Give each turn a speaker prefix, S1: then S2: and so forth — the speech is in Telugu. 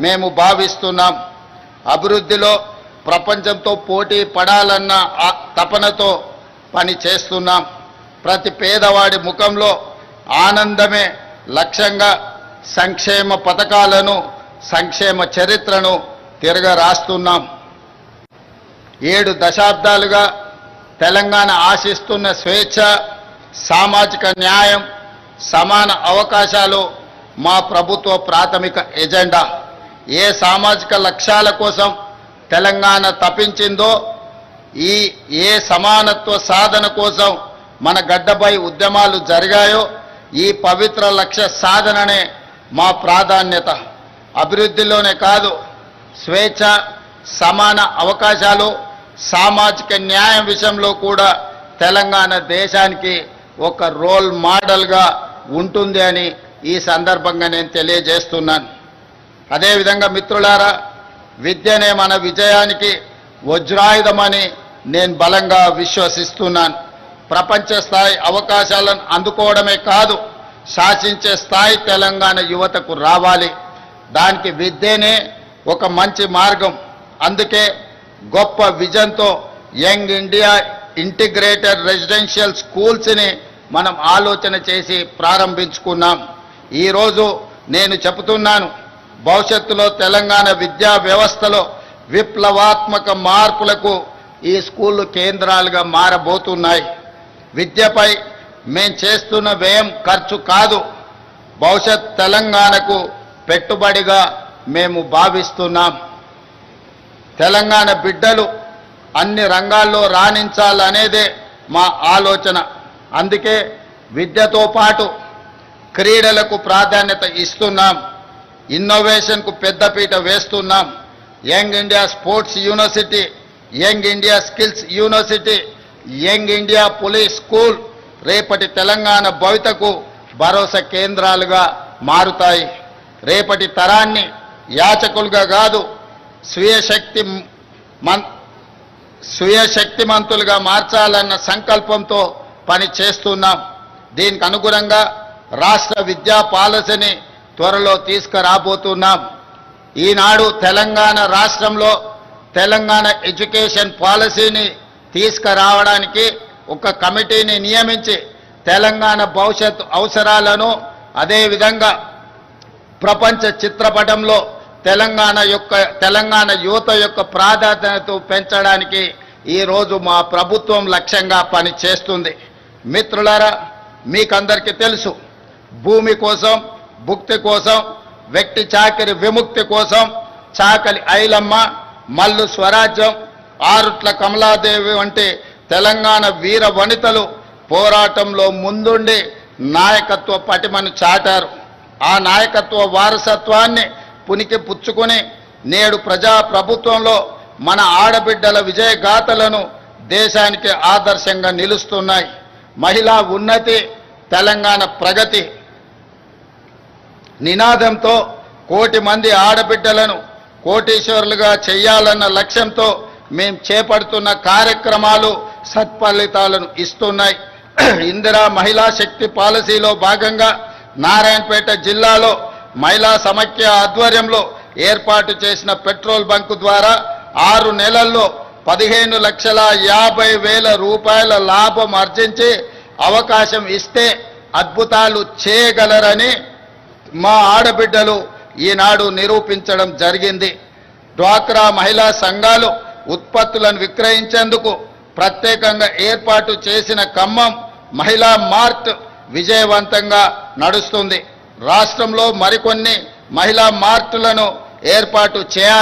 S1: మేము భావిస్తున్నాం. అభివృద్ధిలో ప్రపంచంతో పోటీ పడాలన్న తపనతో పని చేస్తున్నాం. ప్రతి పేదవాడి ముఖంలో ఆనందమే లక్ష్యంగా సంక్షేమ పథకాలను, సంక్షేమ చరిత్రను తిరగరాస్తున్నాం. 7 దశాబ్దాలుగా తెలంగాణ ఆశిస్తున్న స్వేచ్ఛ, సామాజిక న్యాయం, సమాన అవకాశాలు మా ప్రభుత్వ ప్రాథమిక ఎజెండా. ఏ సామాజిక లక్ష్యాల కోసం తెలంగాణ తపించిందో, ఏ సమానత్వ సాధన కోసం మన గడ్డపై ఉద్యమాలు జరిగాయో, ఈ పవిత్ర లక్ష్య సాధననే మా ప్రాధాన్యత. అభివృద్ధిలోనే కాదు, స్వేచ్ఛ, సమాన అవకాశాలు, సామాజిక న్యాయం విషయంలో కూడా తెలంగాణ దేశానికి ఒక రోల్ మోడల్గా ఉంటుంది అని ఈ సందర్భంగా నేను తెలియజేస్తున్నాను. అదేవిధంగా మిత్రులారా, విద్యనే మన విజయానికి వజ్రాయుధమని నేను బలంగా విశ్వసిస్తున్నాను. ప్రపంచ స్థాయి అవకాశాలను అందుకోవడమే కాదు, శాసించే స్థాయి తెలంగాణ యువతకు రావాలి. దానికి విద్యనే ఒక మంచి మార్గం. అందుకే గొప్ప విజన్తో యంగ్ ఇండియా ఇంటిగ్రేటెడ్ రెసిడెన్షియల్ స్కూల్స్ని మనం ఆలోచన చేసి ప్రారంభించుకున్నాం. ఈరోజు నేను చెబుతున్నాను, భవిష్యత్తులో తెలంగాణ విద్యా వ్యవస్థలో విప్లవాత్మక మార్పులకు ఈ స్కూళ్ళు కేంద్రాలుగా మారబోతున్నాయి. విద్యపై మేం చేస్తున్న వ్యయం ఖర్చు కాదు, భవిష్యత్ తెలంగాణకు పెట్టుబడిగా మేము భావిస్తున్నాం. తెలంగాణ బిడ్డలు అన్ని రంగాల్లో రాణించాలనేదే మా ఆలోచన. అందుకే విద్యతో పాటు క్రీడలకు ప్రాధాన్యత ఇస్తున్నాం, ఇన్నోవేషన్కు పెద్దపీట వేస్తున్నాం. Young India sports university, young India skills university, young India police school రేపటి తెలంగాణ భవితకు భరోసా కేంద్రాలుగా మారుతాయి. రేపటి తరాన్ని యాచకులుగా కాదు, స్వీయ శక్తిమంతులుగా మార్చాలన్న సంకల్పంతో పని చేస్తున్నాం. దీనికి అనుగుణంగా రాష్ట్ర విద్యా పాలసీని త్వరలో తీసుకురాబోతున్నాం. ఈనాడు తెలంగాణ రాష్ట్రంలో తెలంగాణ ఎడ్యుకేషన్ పాలసీని తీసుకురావడానికి ఒక కమిటీని నియమించి తెలంగాణ భవిష్యత్తు అవసరాలను, అదేవిధంగా ప్రపంచ చిత్రపటంలో తెలంగాణ యువత యొక్క ప్రాధాన్యతను పెంచడానికి ఈరోజు మా ప్రభుత్వం లక్ష్యంగా పనిచేస్తుంది. మిత్రులారా, మీకందరికీ తెలుసు, భూమి కోసం, భుక్తి కోసం, వ్యక్తి చాకిరి విముక్తి కోసం చాకలి ఐలమ్మ, మల్లు స్వరాజ్యం, ఆరుట్ల కమలాదేవి వంటి తెలంగాణ వీర వనితలు పోరాటంలో ముందుండి నాయకత్వ పటిమను చాటారు. ఆ నాయకత్వ వారసత్వాన్ని పునికి పుచ్చుకొని నేడు ప్రజాప్రభుత్వంలో మన ఆడబిడ్డల విజయగాథలను దేశానికి ఆదర్శంగా నిలుస్తున్నాయి. మహిళా ఉన్నతి, తెలంగాణ ప్రగతి నినాదంతో కోటి మంది ఆడబిడ్డలను కోటీశ్వరులుగా చేయాలన్న లక్ష్యంతో మేము చేపడుతున్న కార్యక్రమాలు సత్ఫలితాలను ఇస్తున్నాయి. ఇందిరా మహిళా శక్తి పాలసీలో భాగంగా నారాయణపేట జిల్లాలో మహిళా సమైక్య ఆధ్వర్యంలో ఏర్పాటు చేసిన పెట్రోల్ బంకు ద్వారా 6 నెలల్లో 15,50,000 రూపాయల లాభం ఆర్జించి అవకాశం ఇస్తే అద్భుతాలు చేయగలరని మా ఆడబిడ్డలు ఈనాడు నిరూపించడం జరిగింది. డ్వాక్రా మహిళా సంఘాలు ఉత్పత్తులను విక్రయించేందుకు ప్రత్యేకంగా ఏర్పాటు చేసిన ఖమ్మం మహిళా మార్ట్ విజయవంతంగా నడుస్తుంది. రాష్ట్రంలో మరికొన్ని మహిళా మార్టులను ఏర్పాటు చేయాలి.